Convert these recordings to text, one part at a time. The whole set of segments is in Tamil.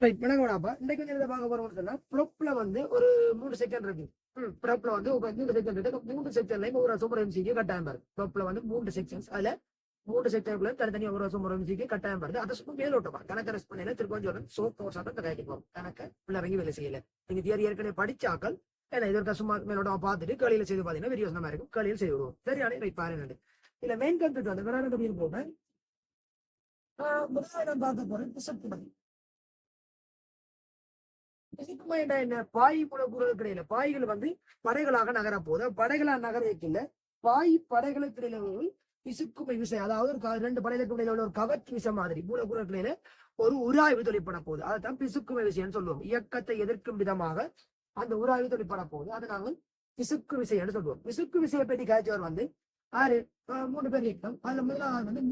ரைட் வணக்கம். இன்னைக்கு வந்து என்ன பார்க்க போறோம்னு சொன்னா ப்ரொப்ல வந்து ஒரு 3 செகண்ட் இருக்கு. ப்ரொப்ல வந்து ஒரு 3 செகண்ட் இருக்கு. 3 செகண்ட்ல ஒரு சூப்பர் எம்சிக்கு கட்டாயம் பாரு. ப்ரொப்ல வந்து 3 செக்ஷன்ஸ், அதுல 3 செக்டருக்குள்ள தனித்தனியா ஒரு சூப்பர் எம்சிக்கு கட்டாயம் பாருது. அதை சும்மா மேலோட்டமா கணக்கு ரெஸ்ட் பண்ணல திரும்ப கொஞ்சம் சோப் சாப்பிட்டு கதைக்கு போகும். கணக்க உள்ள இறங்கி வேலை செய்யல. நீங்க தியரி ஏற்கனவே படிச்சாக்கள் ஏன்னா இது ஒரு சும்மா மேலோட்டமா பார்த்துட்டு கேளியில செய்து பாத்தீங்கன்னா வீடியோஸ் நம்ம இருக்கும் கேளியில் செய்து விடுவோம். சரியான ரைட் பாருங்க. இல்ல மெயின் கன்செப்ட் வந்து வேற என்ன போட்டேன். முதல்ல பார்க்க போறேன் பிசப்பு. என்ன பாய் மூலக்கூறுகளுக்கு இடையில பாய்கள் வந்து படைகளாக நகர போது படைகளாக நகரக்கில்ல பாய் படைகளுக்கு இடையில பிசுக்குமை விசை, அதாவது ஒரு 2 படைகளுக்கு இடையில உள்ள ஒரு கவர்ச்சி விசை மாதிரி மூலக்கூறுகளுக்கு இடையில ஒரு உராய்வு தொழிற்பட போகுது. அதைத்தான் பிசுக்குமை விசைன்னு சொல்லுவோம். இயக்கத்தை எதிர்க்கும் விதமாக அந்த உராய்வு தொழிற்பட போகுது. அதை நாங்கள் பிசுக்கு விசைன்னு சொல்லுவோம். பிசுக்கு விசையை பற்றி காய்ச்சவர் வந்து 3 பேர் இயக்கம். அதுல முதலாவது வந்து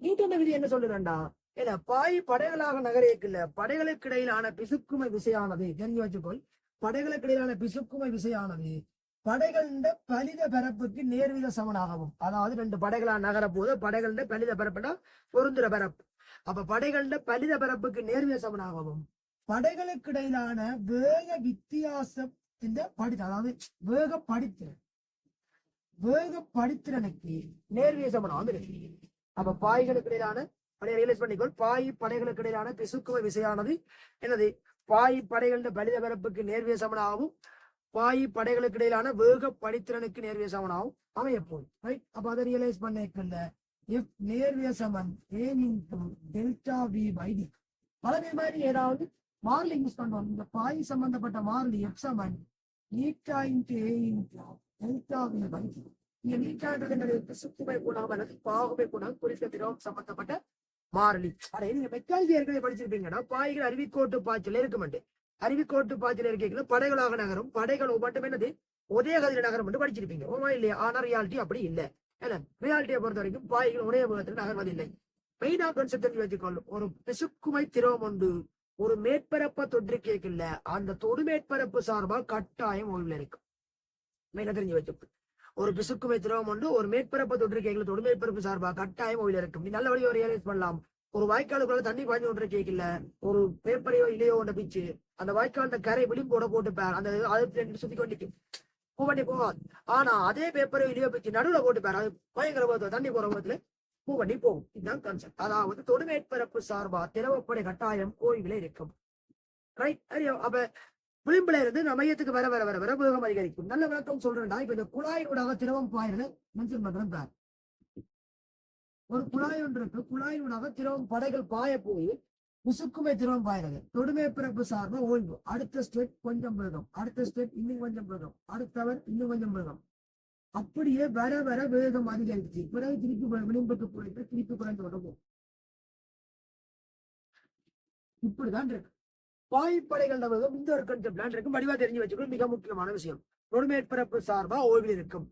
நியூட்டன் விதி என்ன சொல்லுறா இல்ல பாய் படைகளாக நகரேக்கில்ல படைகளுக்கு இடையிலான பிசுக்குமை விசையானது தெரிஞ்சு வச்சுக்கொள். படைகளுக்கு இடையிலான பிசுக்குமை விசையானது படைகளின் பலித பரப்புக்கு நேர்வித சமனாகவும், அதாவது 2 படைகளாக நகர போது படைகளின் பலித பரப்புனா பொருந்துற பரப்பு. அப்ப படைகளின் பலித பரப்புக்கு நேர்வித சமனாகவும் படைகளுக்கு இடையிலான வேக வித்தியாசத்தின் அதாவது வேக படித்திறனுக்கு நேர்வித சமனாகவும் இருக்கு. அப்ப பாய்களுக்கு இடையிலான ரியலைஸ் பண்ணிக்கொள். பாய் படைகளுக்கு இடையிலான பிசுக்குமை விசையானது என்னது பாய் படைகளின் பலித பரப்புக்கு நேர்விய சமனாகவும் பாய் படைகளுக்கு இடையிலான வேக படித்திறனுக்கு நேர்விய சமனாகவும் அமையப்போம். ரைட். அப்ப அதை ரியலைஸ் பண்ணிக்கல எஃப் நேர்விய சமன் டெல்டா வி பை டி. பலவே மாதிரி ஏதாவது மாறிலி யூஸ் பண்ணுவோம். இந்த பாய் சம்பந்தப்பட்ட மாறிலி எஃப் சமன் eta into A into delta V by T. இங்க நீட்டான்றது பிசுக்குமை குணம் அல்லது பாகுமை குணம் குறித்த திரவம் சம்பந்தப்பட்ட மாறிலி. அடே நீங்க மெக்காலஜி ஏற்கனவே படிச்சிருப்பீங்கன்னா பாய்கள் அறிவிக்கோட்டு பாய்ச்சல் இருக்குமெண்டு. அறிவிக்கோட்டு பாய்ச்சல் இருக்கைகளை படைகளாக நகரும். படைகள் மட்டும் என்னது ஒரே கதிர நகரம் என்று படிச்சிருப்பீங்க. ஓமா இல்லையா? ஆனா ரியாலிட்டி அப்படி இல்லை. ஏன்னா ரியாலிட்டியை பொறுத்த வரைக்கும் பாய்கள் ஒரே வேகத்தில் நகர்வதில்லை. மெயினா கான்செப்ட் தெரிஞ்சு வச்சுக்கொள்ளும். ஒரு பிசுக்குமை திரவம் உண்டு ஒரு மேற்பரப்ப தொற்று கேட்கல அந்த தொடு மேற்பரப்பு சார்பா கட்டாயம் ஓய்வில் இருக்கும். மெயினா தெரிஞ்சு வச்சுக்கொள்ளும். ஒரு பிசுக்குமை திரவம் உண்டு ஒரு மேற்பரப்ப தொற்று கேட்கல தொடு மேற்பரப்பு சார்பா கட்டாயம் ஓய்வில் இருக்கும். நீ நல்ல வழியை ரியலைஸ் பண்ணலாம். ஒரு வாய்க்காலுக்குள்ள தண்ணி பாய்ஞ்சு கொண்டு கேட்கல ஒரு பேப்பரையோ இலையோ ஒன்று பிச்சு அந்த வாய்க்கால கரை விளிம்போட போட்டுப்பார். அந்த அது சுத்தி கொண்டிருக்கும் பூவண்டி போகாது. ஆனா அதே பேப்பரையோ இலையோ பிச்சு நடுவுல போட்டுப்பார். அது பயங்கர போகத்துல தண்ணி போற போகத்துல பூவண்டி போகும். இதுதான் கான்செப்ட். அதாவது தொடு மேற்பரப்பு சார்பா திரவப்படை கட்டாயம் ஓய்வில் இருக்கும். ரைட். அப்ப விளிம்புல இருந்து நம்ம மையத்துக்கு வர வர வர வர வேகம் அதிகரிக்கும். நல்ல விளக்கம் சொல்றேன்டா. இப்ப இந்த குழாயினூடாக திரவம் பாயிறது மென்ஷன் பண்றேன் பார். ஒரு குழாய் ஒன்று இருக்கு. குழாயினூடாக திரவம் படைகள் பாய போய் முசுக்குமை திரவம் பாயிறது. தொடுமை பிறப்பு சார்பா ஓய்வு. அடுத்த ஸ்டெப் கொஞ்சம் வேகம், அடுத்த ஸ்டெப் இன்னும் கொஞ்சம் வேகம், அடுத்தவர் இன்னும் கொஞ்சம் வேகம். அப்படியே வர வர வேகம் அதிகரிச்சு பிறகு திருப்பி விளிம்புக்கு போயிட்டு திருப்பி குறைந்து கொண்டு இப்படிதான் இருக்கு. பாய்ப்படைகள் இந்த ஒரு கன்செப்ட் இருக்கும். வடிவா தெரிஞ்சு வச்சுக்கணும். மிக முக்கியமான விஷயம் ஒரு மேற்பரப்பு சார்பா ஓய்வில் இருக்கும்.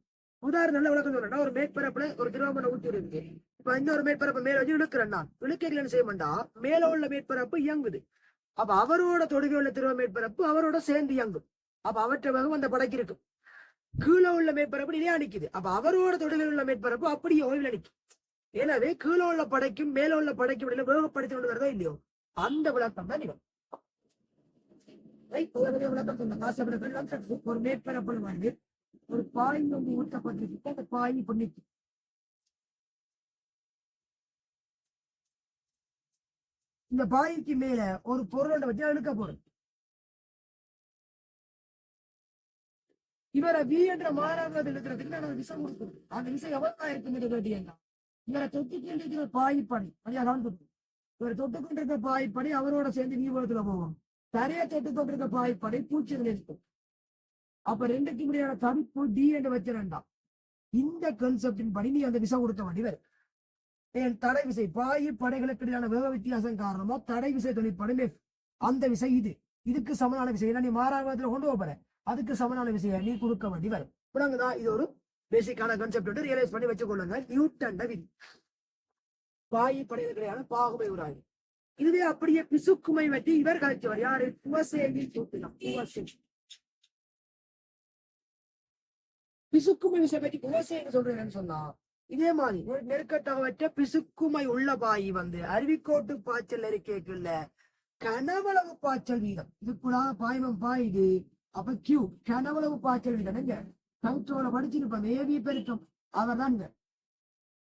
உதாரணம் நல்ல விளக்கம் சொல்றேன்னா ஒரு மேற்பரப்புல ஒரு திரவமனை ஊற்றி இருக்கு. இப்ப இந்த ஒரு மேற்பரப்பு மேல வச்சு இழுக்கிறேன். நான் இழுக்கைகள் செய்யமாட்டா மேல உள்ள மேற்பரப்பு இயங்குது. அப்ப அவரோட தொடுகை உள்ள திரவ மேற்பரப்பு அவரோட சேர்ந்து இயங்கும். அப்ப அவற்றை வேகம் அந்த படைக்கு இருக்கும். கீழே உள்ள மேற்பரப்பு நிலையா நிக்குது. அப்ப அவரோட தொடுகை உள்ள மேற்பரப்பு அப்படியே ஓய்வில் நிற்கும். எனவே கீழே உள்ள படைக்கும் மேல உள்ள படைக்கும் இடையில வேகப்படுத்தி கொண்டு வருதோ இல்லையோ அந்த விளக்கம் தான் நிலம். ஒரு மேற்பரப்பு வந்து ஒரு பாய் வந்து ஊட்டப்பட்டிருக்கு. அந்த பாய் பண்ணிக்கு இந்த பாய்க்கு மேல ஒரு பொருளோட வச்சு அழுக்க போறோம். இவரை வி என்ற மாறாவது எழுதுறதுக்கு நான் விஷம் கொடுக்கணும். அந்த விஷயம் எவ்வளவு இருக்குன்னு கேட்டீங்கன்னா இவரை தொட்டுக்கொண்டிருக்கிற பாய்ப்படை அதிகம் இவர் தொட்டுக்கொண்டிருக்க பாய்ப்படை அவரோட சேர்ந்து நீபத்துல போவோம். தரைய தொட்டுக்கொண்டிருக்க பாய்ப்படை பூச்சிகள் இருக்கும். அப்ப 2க்கு முடியான தடுப்பு டி என்று வச்ச வேண்டாம். இந்த கன்செப்டின் படி நீ அந்த விஷம் கொடுக்க வேண்டியவர். என் தடை விசை பாய் படைகளுக்கு இடையான வேக வித்தியாசம் காரணமா தடை விசை தொழிற்படும் அந்த விசை இதுக்கு சமனான விசை நீ மாறாவதுல கொண்டு போற அதுக்கு சமனான விசையை நீ கொடுக்க வேண்டி வரும். புரியுதுதான்? இது ஒரு பேசிக்கான கன்செப்ட் ரியலைஸ் பண்ணி வச்சுக்கொள்ளுங்க. நியூட்டன் விதி பாய் படைகளுக்கு இடையான பாகுமை உராய்வு. இதுவே அப்படியே பிசுக்குமை வட்டி இவர் கழிச்சவர் யாரு? குவசேகி சூத்திரம். பிசுக்குமை விசை பற்றி குவசேன்னு சொல்றேன்னு சொன்னா இதே மாதிரி நெருக்கட்டகவற்ற பிசுக்குமை உள்ள பாய் வந்து அருவிக்கோட்டு பாய்ச்சல் இருக்கேக்குள்ள கனவளவு பாய்ச்சல் வீதம் இதுக்குள்ளாக பாய்மம் பாயுது. அப்ப கியூ கனவளவு பாய்ச்சல் வீதம் எங்க கவுற்றோட படிச்சிருப்போம் ஏவி பெருக்கம் அவர் தாங்க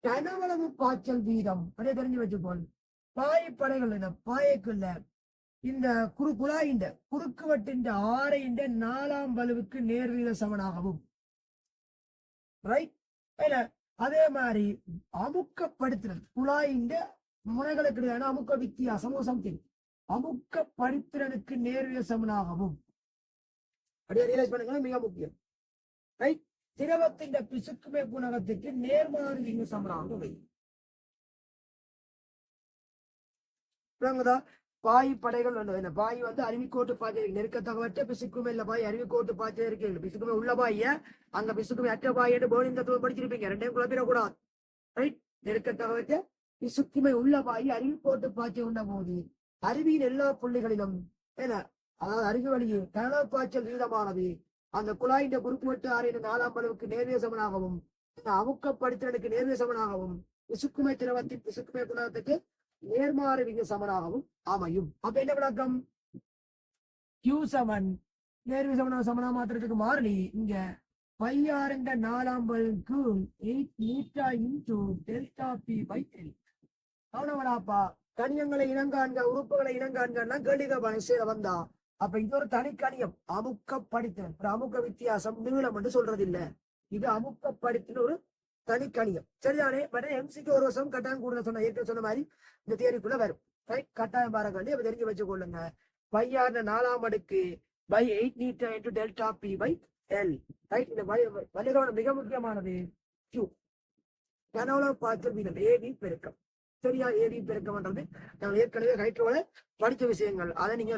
கனவளவு பாய்ச்சல் வீதம் அப்படியே தெரிஞ்சு வச்சுக்கோங்க. பாயப்படைகள் இந்த பாயக்குள்ள இந்த குழாயின் குறுக்குவட்டின் ஆரையின் 4ஆம் வலுவுக்கு நேர்வீத சமனாகவும் ரைட். அதே மாதிரி அமுக்கப்படுத்துதல் குழாயின் முனைகளுக்கு இடையான அமுக்க வித்தியாசம் சம்திங் அமுக்கப்படுத்திறனுக்கு நேர்வீத சமனாகவும் அப்படியே ரியலைஸ் பண்ணுங்க மிக முக்கியம். ரைட். திரவத்தின் பிசுக்குமை குணகத்துக்கு நேர்மாறு விகித சமனாகவும் பாய் படைகள் பாய் வந்து அருவிக்கோட்டு பாய்ச்சல் நெருக்கத்தகவற்ற பிசுக்குமை இல்ல பாய் அருவிக்கோட்டு பாய்ச்சல் இருக்கு. பிசுக்குமை உள்ள பாய அங்க பிசுக்குமை அற்ற பாய் போர்டிங் தத்துவம் படிச்சிருப்பீங்க. ரெண்டையும் குழப்பிடக்கூடாது. ரைட். நெருக்கத்தகவற்ற பிசுக்குமை உள்ள பாய் அருவிக்கோட்டு பாய்ச்சல் உண்ட போது அருவியின் எல்லா புள்ளிகளிலும் அதாவது அருவி வழியே கனவு பாய்ச்சல் வீதமானது அந்த குழாயின் குறுக்குவெட்டு ஆறின் 4ஆம் அளவுக்கு நேர்விய சமனாகவும் அமுக்கப்படுத்தினனுக்கு நேர்விய சமனாகவும் பிசுக்குமை திரவத்தின் பிசுக்குமை குணத்துக்கு நேர்மாறு விகித சமனாகவும் அமையும். அப்ப என்ன விளக்கம்? Q7 நேர்விய சமனா மாத்திரத்துக்கு மாறி இங்க பையாருண்ட 4ஆம் அளவுக்கு 8 மீட்டா இன்டு டெல்டா பி பை 3. அவனவனாப்பா கணியங்களை இனங்காண்க உறுப்புகளை இனங்காண்கன்னா கேள்விக்க வந்தா அப்ப இது ஒரு தனிக்கணியம் அமுக்கப்படுத்தின ஒரு அமுக்க வித்தியாசம் நீளம் என்று சொல்றது இல்ல. இது அமுக்கப்படுத்தின ஒரு தனிக்கணியம். சரிதானே? எம்சிக்கு ஒரு வருஷம் கட்டாயம் கூட சொன்ன ஏற்கனவே சொன்ன மாதிரி இந்த தியரிக்குள்ள வரும். கட்டாயம் பாருங்க அப்ப தெரிஞ்சு வச்சுக்கொள்ளுங்க. பையார் 4ஆம் அடுக்கு by 8 meter into delta P by L. Right. இந்த வலிகவனம் மிக முக்கியமானது Q கனவுளவு பாய்ச்சல் வீதம் ஏவி பெருக்கம். சரியா? ஏவி பெருக்கம்ன்றது நம்ம ஏற்கனவே ரைட்டோட படித்த விஷயங்கள். அதை நீங்க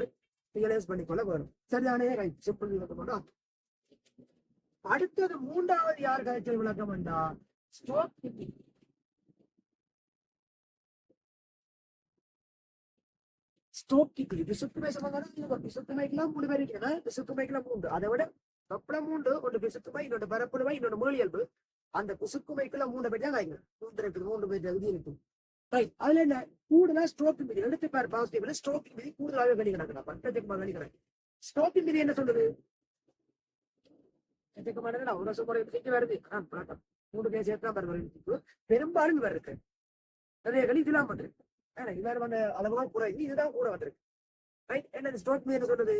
ரியலைஸ் பண்ணிக்கொள்ள வரும். சரிதானே? ரைட். சிம்பிள் விளக்கம். அடுத்தது 3வது யார் கதைச்சல் விளக்கம் என்றா ஸ்டோக் கிப்ளிங். ஸ்டோக் கிப்ளிங் பிசுக்குமை சம்பந்தம் பிசுக்குமைக்கெல்லாம் 3 பேர் இருக்கிறது. பிசுக்குமைக்கெல்லாம் 3. அதை விட கப்பல 3 ஒன்று பிசுக்குமை இன்னொன்று பரப்புடுமை இன்னொன்று மீளியல்பு. அந்த பிசுக்குமைக்குள்ள 3 பேர் தான் காய்ங்க 3 பேர் எழுதி இருக்கும். ரைட். அதுல என்ன கூடுதலா ஸ்ட்ரோக்கிங் விதி எடுத்து பாரு. பாசிட்டிவ்ல ஸ்ட்ரோக்கிங் விதி கூடுதலாக கணி கிடக்குறா பட்டத்துக்கு கணி கிடக்கு. ஸ்ட்ரோக்கிங் விதி என்ன சொல்லுது? ஒரு வருஷம் வருது. 3 பேர் சேர்த்தா பாருங்க பெரும்பாலும் இருக்கு நிறைய கணி இதெல்லாம் பண்றது. இவர் அளவுதான் குறைவு இதுதான் கூட வந்திருக்கு. ரைட். என்ன ஸ்ட்ரோக் விதி என்ன சொல்றது?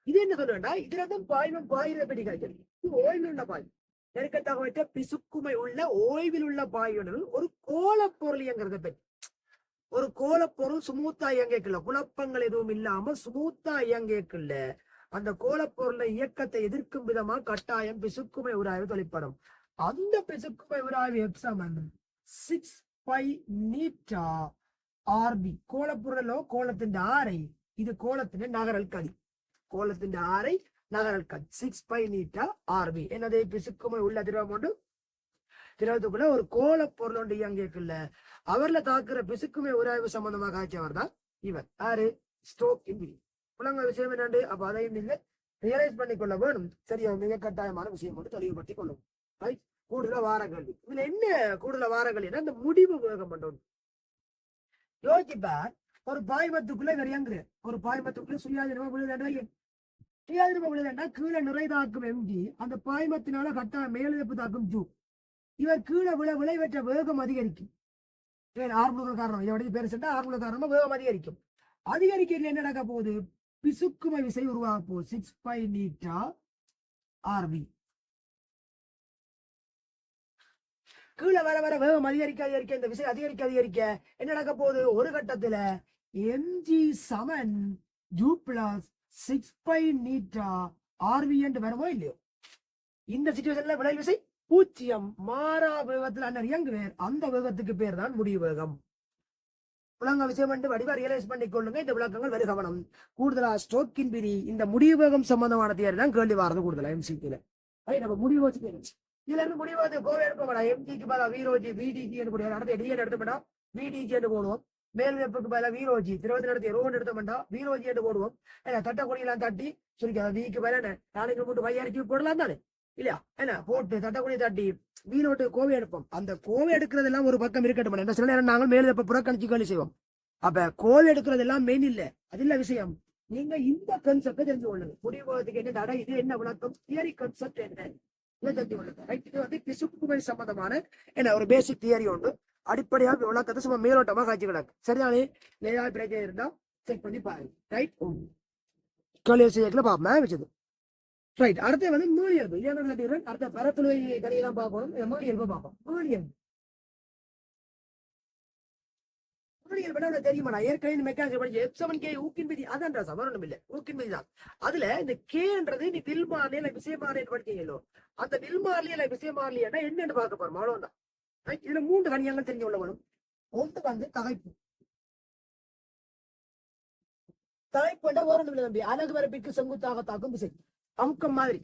இது என்ன சொல்லுவேன்டா இதுலதான் பாய்வம் பாயிர பெட்டி காய்ச்சல். இது ஓய்வில் உள்ள பாய் நெருக்கத்தாக வைத்த பிசுக்குமை உள்ள ஓய்வில் உள்ள பாயுடன் ஒரு கோலப்பொருள் இயங்குறத பற்றி. ஒரு கோலப்பொருள் சுமூத்தா இயங்கல குழப்பங்கள் எதுவும் இல்லாம சுமூத்தா இயங்கல அந்த கோலப்பொருளை இயக்கத்தை எதிர்க்கும் விதமா கட்டாயம் பிசுக்குமை உராய்வு தொழிற்படும். அந்த பிசுக்குமை உராய்வு எக்ஸாமன் 6 பை நீட்டா ஆர்பி. கோலப்பொருளோ கோலத்தின் ஆரை இது கோலத்தின் நகரல் கதி. கோலத்தின் ஆரை நகரல் கதி 6 பை நீட்டா ஆர்பி. என்னது? பிசுக்குமை உள்ள திரவம் ஒன்று திரவத்துக்குள்ள ஒரு கோல பொருள் ஒன்று இயங்கிக்குள்ள அவர்ல தாக்குற பிசுக்குமை உராய்வு சம்பந்தமாக ஆச்சவர் தான் இவர் யாரு? ஸ்டோக் விதி. புலங்க விஷயம் என்னண்டு அப்ப அதையும் நீங்க ரியலைஸ் பண்ணிக்கொள்ள வேணும். சரியா? மிக கட்டாயமான விஷயம் மட்டும் தெளிவுபடுத்திக் கொள்ளும். கூடுதல வாரங்கள் இதுல என்ன கூடுதல வாரங்கள் என்ன இந்த முடிவு வேகம் பண்ணணும். யோசிப்பா ஒரு பாய்மத்துக்குள்ள இவர் இயங்குற ஒரு பாய்மத்துக்குள்ள சுயாதீனமா விழுதா சுயாதீனமா விழுதா கீழே நிறை தாக்கும் எம்ஜி அந்த பாய்மத்தினால கட்டாயம் மேலெழுப்பு தாக்கும் ஜூ. இவர் கீழே விளைவற்ற வேகம் அதிகரிக்கும். ஆர்முக காரணம் இதோட பேர் சென்றா ஆர்முக காரணமா வேகம் அதிகரிக்கும். அதிகரிக்கையில் என்ன நடக்க போகுது? பிசுக்குமை விசை உருவாக போகுது 6 பை நீட்டா ஆர்பி. கீழே வர வர வேகம் அதிகரிக்க இந்த விசை அதிகரிக்க என்ன நடக்க போகுது? ஒரு கட்டத்துல எம்ஜி சமன் ஜூ பிளஸ் 6 பை நீட்டா ஆர்வி என்று வருமோ இல்லையோ? இந்த சிச்சுவேஷன்ல விளை விசை 0 மாறா வேகத்துல அண்ணன் இயங்குவேர். அந்த வேகத்துக்கு பேர் தான் முடிவு வேகம். விளங்க விஷயம் என்று வடிவா ரியலைஸ் பண்ணிக்கொள்ளுங்க. இந்த விளக்கங்கள் வரு கவனம். கூடுதலா ஸ்டோக்கின் விதி இந்த முடிவு வேகம் சம்பந்தமான தியரி தான் கேள்வி வாரது கூடுதலா எம்சிக்குல. நம்ம முடிவு வச்சு இதுல இருந்து முடிவு கோவை எடுப்பா எம்ஜிக்கு பதிலா வீரோஜி விடிஜி அடுத்த டிஎன் எடுத்துட்டா விடிஜி என்று போடுவோம். மேல் வெப்புக்கு பதிலா வீரோஜி திரவத்தில் எடுத்து ரோன் எடுத்தோம்டா வீரோஜி என்று போடுவோம். தட்ட கொடியெல்லாம் தட்டி சுருக்கி விக்கு பதிலா நாளைக்கு 3 பையாரிக்கு போடலாம் தானே. இல்லையா என்ன போட்டு தட்டக்குடி தட்டி வீணோட்டு கோவை எடுப்போம். அந்த கோவை எடுக்கிறது எல்லாம் ஒரு பக்கம் இருக்கட்டும். என்ன சில நேரம் நாங்கள் மேலே புறக்கணிச்சு கேள்வி செய்வோம். அப்ப கோவை எடுக்கிறது எல்லாம் மெயின் இல்ல, அது இல்ல விஷயம். நீங்க இந்த கன்செப்டை தெரிஞ்சு கொள்ளுங்க. முடிவுறதுக்கு என்ன தடை, இது என்ன விளக்கம், தியரி கன்செப்ட் என்ன, இதை தெரிஞ்சு கொள்ளுங்க. ரைட், இது வந்து பிசுக்குமை சம்பந்தமான என்ன ஒரு பேசிக் தியரி உண்டு. அடிப்படையாக விளக்கத்தை சும்மா மேலோட்டமா காட்சி கிடக்கு. சரிதானே? ஏதாவது பிரச்சனை இருந்தா செக் பண்ணி பாருங்க. ரைட், கேள்வி செய்யல பாப்போம் வச்சது. ரைட், அடுத்து வந்து மீடியல். இதே அடுத்த பரப்புலை கணியெல்லாம் பார்க்கணும். மீடியல் பார்ப்போம். மீடியல் தெரியுமா? நான் ஏற்கனவே மெக்கானிக்கல் படிச்சு F7K ஊக்கின் விதி அதான் சமரணம் இல்ல, ஊக்கின் விதி தான். அதுல இந்த கேன்றது நீ வில்மானி இல்ல விஷயமானி படிச்சீங்களோ, அந்த வில்மானி இல்ல விஷயமானியா என்னன்னு பார்க்க போறோம். அவ்வளவுதான். இதுல 3 கணியங்கள் தெரிஞ்சு கொள்ள வேணும். ஒன்று வந்து தகைப்பு. தகைப்பு வேற தம்பி அழகு வரப்பிற்கு செங்குத்தாக தாக்கும் விசை. அமுக்கம் மாதிரி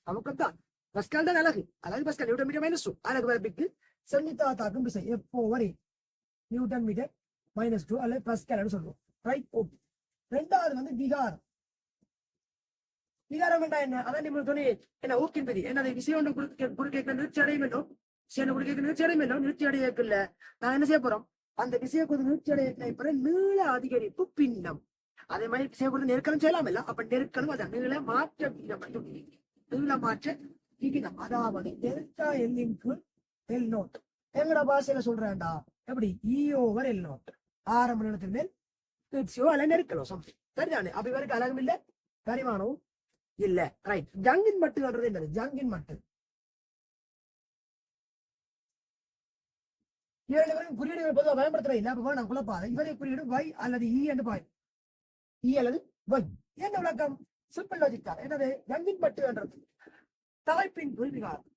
அமுக்கம் தான். பஸ்கால் தான் அழகு. அழகு பஸ்கால் நியூட்டன் மீட்டர் -2. அழகு வரப்பிற்கு செங்குத்தாக தாக்கும் விசை எப்போ நியூட்டன் மீட்டர் -2 அல்லது பஸ்கால் சொல்றோம். Right, okay. ரெண்டாவது வந்து விகாரம். விகாரம் என்ன? அதான் நீங்க சொன்னி என்ன ஊக்கின் விதி. என்னது விஷயம் குறுக்க நிறுத்தி அடையும் வேண்டும். விஷயம் குறுக்க நிறுத்தி அடையும் வேண்டும். நிறுத்தி அடையக்குள்ள நான் என்ன செய்ய போறோம்? அந்த விஷயம் கொஞ்சம் நிறுத்தி அடைய நீள அதிகரிப்பு பின்னம். அதே மாதிரி விஷயம் கொடுத்து நெருக்கலும் செய்யலாம் இல்ல. அப்ப நெருக்கலும் அதான் நீள மாற்ற விகிதம். நீள மாற்ற விகிதம், அதாவது டெல்டா எல்லின் கீழ் எல் நோட். எங்கட பாஷையில சொல்றேன்டா எப்படி? E/L note. ஆரம்ப நிலத்தின் மேல் அல்ல நெருக்கலும் சம்திங். சரிதானே? அப்ப இவருக்கு அழகும் இல்ல, பரிமாணமும் இல்ல. ரைட், ஜங்கின் மட்டுன்றது என்னது? ஜங்கின் மட்டு இவர்களும் குறியீடுகள் பொதுவாக பயன்படுத்துறது இல்லை. அப்ப நான் குழப்பாத இவரை குறியீடு Y அல்லது E என்று பாய். E அல்லது Y. என்ன விளக்கம்? சிம்பிள் லாஜிக் தான். என்னது? ஜங்கின் மட்டு என்றது தலைப்பின் விகாரம்.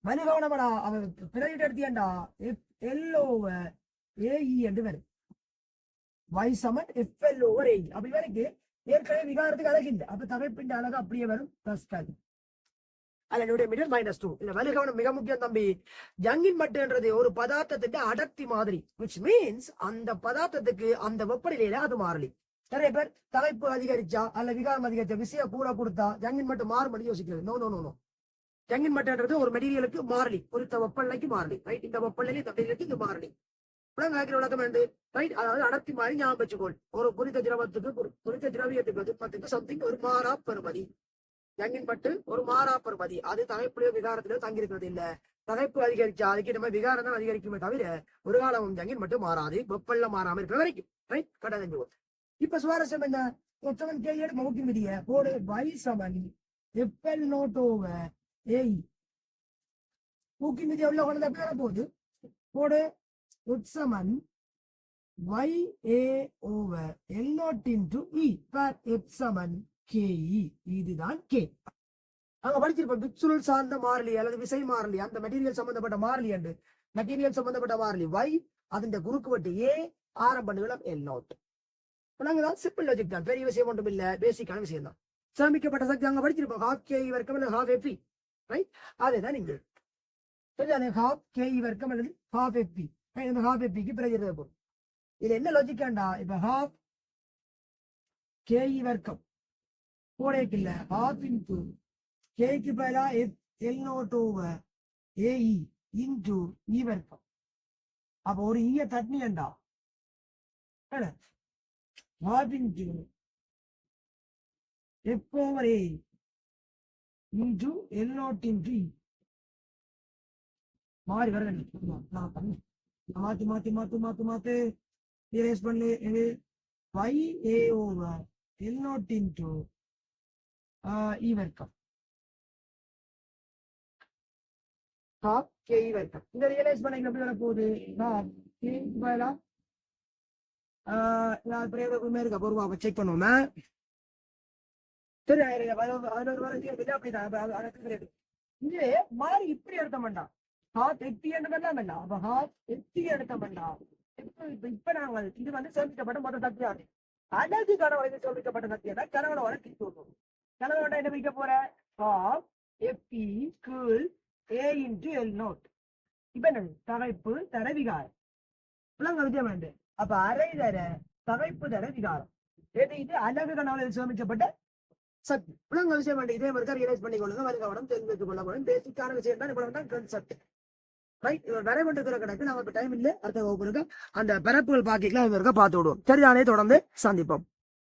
வலிகவனமடா அவன் பிரதிட்டு எடுத்தியண்டா FL/AE என்று வரும். Y சமன் FL/AE. அப்ப இவருக்கு ஏற்கனவே விகாரத்துக்கு அழகு இல்லை. அப்ப தகைப்பின் அழகு அப்படியே வரும். அல்ல மீட்டர் -2. இந்த வலிகவனம் மிக முக்கியம் தம்பி. ஜங்கின் மட்டுன்றது ஒரு பதார்த்தத்துக்கு அடர்த்தி மாதிரி, which means அந்த பதார்த்தத்துக்கு அந்த வெப்பநிலையில அது மாறலி. நிறைய பேர் தலைப்பு அதிகரிச்சா அல்ல விகாரம் அதிகரிச்சா விஷயம் கூட கொடுத்தா ஜங்கின் மட்டும் மாறுபடி யோசிக்கிறது. No no no no. ஜங்கின் மட்டுன்றது ஒரு மெட்டீரியலுக்கு மாறலி, குறித்த வெப்பநிலைக்கு மாறலி. ரைட், இந்த வெப்பநிலை தட்டிலுக்கு இது மாறலி. விளக்கம் என்று ரைட், அதாவது அடர்த்தி மாதிரி ஞாபகம் வச்சுக்கோள். ஒரு குறித்த திரவியத்துக்கு சம்திங் ஒரு மாறா பெறுமதி. ஜங்கின் பட்டு ஒரு மாறா பெறுமதி. அது தகைப்புடைய விகாரத்தில தங்கியிருக்கிறது இல்ல. தகைப்பு அதிகரிச்சா அதுக்கு நம்ம விகாரம் தான் அதிகரிக்குமே தவிர ஒரு காலமும் ஜங்கின் மட்டும் மாறாது. வெப்பல்ல மாறாம இருக்கிற வரைக்கும். ரைட், கடை. இப்ப சுவாரஸ்யம் என்ன? ஊக்கின் விதிய போடு. Y சமன் FL/AE. ஊக்கின் விதியை உள்ள கொண்டு எப்படி வர போகுது? போடு. X சமன் YA/L0 per X சமன் KE. இதுதான் K. அங்க படிச்சிருப்போம் விச்சுருள் சார்ந்த மாறிலி அல்லது விசை மாறிலி, அந்த மெட்டீரியல் சம்பந்தப்பட்ட மாறிலி என்று. மெட்டீரியல் சம்பந்தப்பட்ட மாறிலி Y, அதன் குறுக்கு வெட்டு A, ஆரம்ப நீளம் L0. சிம்பிள் லாஜிக் தான், பெரிய விஷயம் ஒன்றும் இல்ல, பேசிக்கான விஷயம் தான். சேமிக்கப்பட்ட சக்தி அங்க படிச்சிருப்போம். ½ KE வர்க்கம் அல்லது ½ FE. ரைட், அதேதான் நீங்க சரிதானே? ½ KE வர்க்கம் அல்லது ½ FE. இந்த ½ FEக்கு பிறகு போகும். இதுல என்ன லாஜிக்காண்டா? இப்ப ½ KE வர்க்கம் போடேக்கு இல்ல, ½ into Kக்கு பதிலா L0/AE into E வர்க்கம். அப்ப ஒரு ஈய தட்னியண்டா ½ into F/A into L0 into E. மாறி வருது. மாத்து erase பண்ணு. YA/L0 into E வர்க்கம் ½ KE வர்க்கம். இந்த ரியலைஸ் பண்ண எப்படி வர போகுது? செக் பண்ணுவோமே. சரி, இது மாறி இப்படி எடுத்த மாட்டான். ½ FE எடுத்தமெல்லாம் வேண்டாம். அப்ப ½ FE எடுத்த வேண்டாம். இப்ப நாங்கள் இது வந்து சேமிக்கப்பட்ட மொத்த சக்தியாது. அழகு கனவுக்கு சேமிக்கப்பட்ட சக்தியா கனவுல வர கிட்டு விடுவோம். கனவோட என்ன வைக்க போற? ½ FE கீழ் A into L0. இப்ப என்ன? தகைப்பு தர விகாரம். வித்தியம் வேண்டு. அப்ப அரை தர தகைப்பு தர விகாரம். இது அழகு கனவுல சேமிக்கப்பட்ட சக்தி விலங்கு விஷயம் வேண்டிய இதே மாதிரி ரியலைஸ் பண்ணிக்கொள்ளுங்க. வருகவனம் தெரிந்து வைத்துக் கொள்ளப்படும் பேசிக்கான விஷயம் தான் இவ்வளவு தான் கான்செப்ட். ரைட், இவர் வரைபட்டுக்கிற கணக்கு நமக்கு டைம் இல்லை. அடுத்த வகுப்பு அந்த பரப்புகள் பாக்கிக்கலாம் இவருக்க பார்த்து விடுவோம். சரிதானே, தொடர்ந்து சந்திப்போம்.